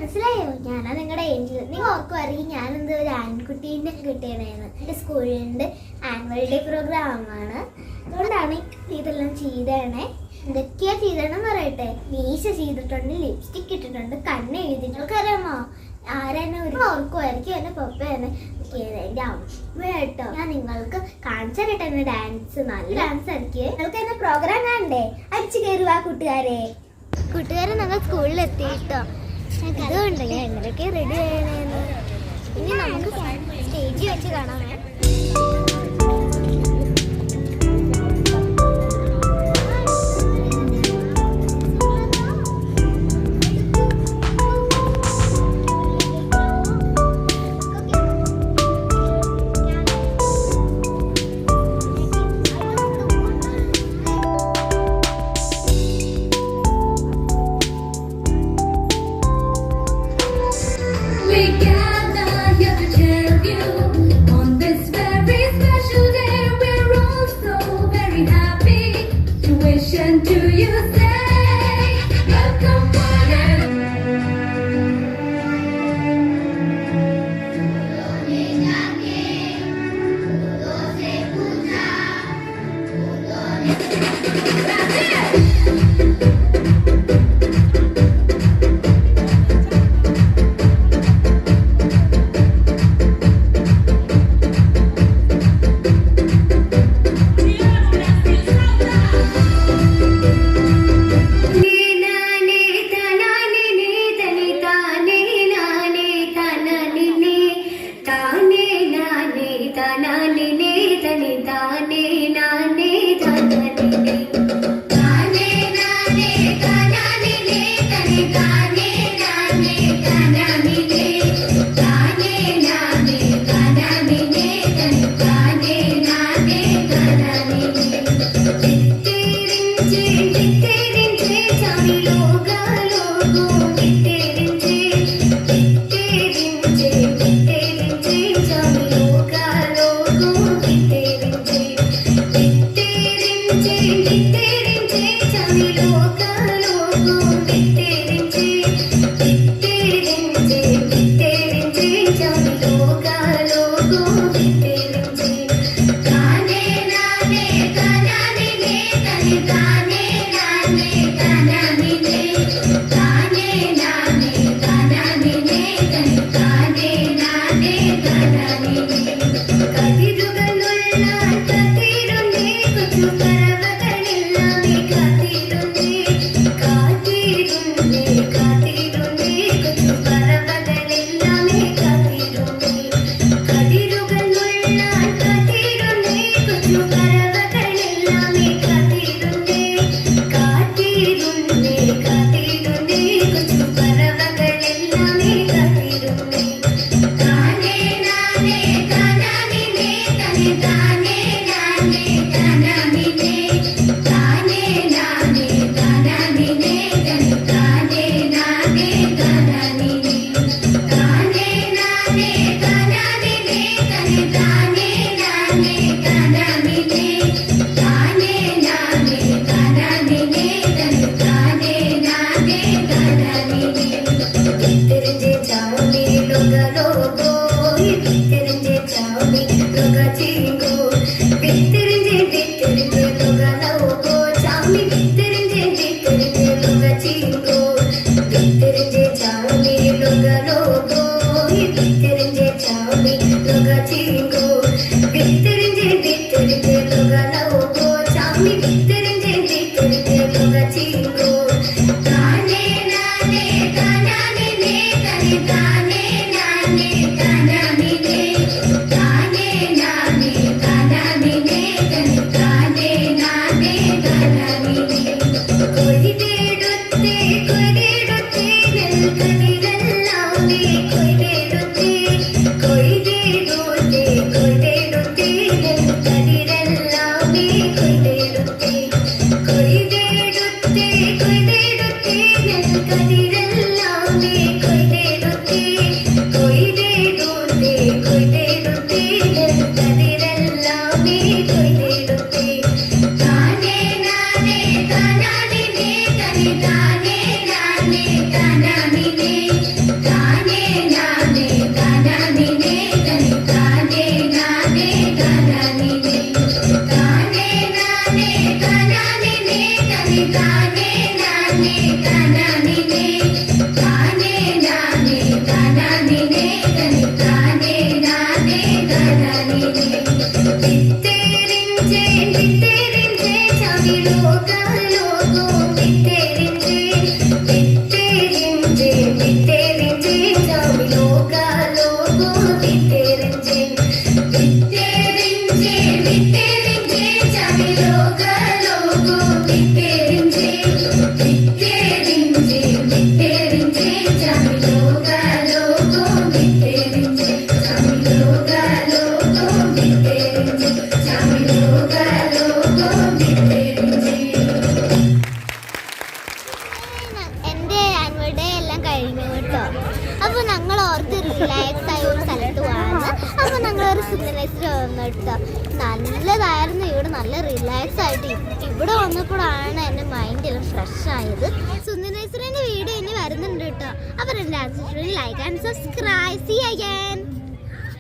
മനസ്സിലായോ? ഞാനാ നിങ്ങളുടെ ഏഞ്ചൽ. നിങ്ങൾ ഓർക്കുമായിരിക്കും ഞാനെന്ത് ഒരു ആൺകുട്ടീൻ്റെ കിട്ടിയതായിരുന്നു. എൻ്റെ സ്കൂളിൻ്റെ ആനുവൽ ഡേ പ്രോഗ്രാമാണ്, അതുകൊണ്ടാണ് ഇതെല്ലാം ചെയ്തേണേ. എന്തൊക്കെയാ ചെയ്തേണെന്ന് പറയട്ടെ. മീശ ചെയ്തിട്ടുണ്ട്, ലിപ്സ്റ്റിക് ഇട്ടിട്ടുണ്ട്, കണ്ണ് എഴുതിയിട്ടുണ്ട്. അറിയാമോ ആരെന്നെ ഒരു ഓർക്കുമായിരിക്കും എന്നെ പപ്പ തന്നെ എൻ്റെ അമ്മ കേട്ടോ. ഞാൻ നിങ്ങൾക്ക് കാണിച്ചു തരട്ടെ എന്നെ ഡാൻസ്. നല്ല ഡാൻസ് ആയിരിക്കും. നിങ്ങൾക്ക് എന്നെ പ്രോഗ്രാം കാണണ്ടേ? അടിച്ചു കയറുക കൂട്ടുകാരെ. കൂട്ടുകാരെ ഞങ്ങൾ സ്കൂളിൽ എത്തിയിട്ടോ. അതുകൊണ്ട് ഞാൻ എങ്ങനെയൊക്കെ റെഡി ചെയ്യണേന്ന് ഇനി നമുക്ക് സ്റ്റേജിൽ വെച്ച് കാണാമേ. We gather here to tell you on this very special relax ആയ ഒരു സ്ഥലത്ത് പോകാമെന്ന്. അപ്പോൾ ഞങ്ങളൊരു സുന്ദരേശ്വരം വന്നു കേട്ടോ. നല്ലതായിരുന്നു ഇവിടെ, നല്ല റിലാക്സ് ആയിട്ട്. ഇവിടെ വന്നപ്പോഴാണ് എൻ്റെ മൈൻഡ് എല്ലാം ഫ്രഷ് ആയത്. സുന്ദരേശ്വരൻ്റെ വീഡിയോ ഇനി വരുന്നുണ്ട് കേട്ടോ. അപ്പോൾ എൻ്റെ like and subscribe. See again.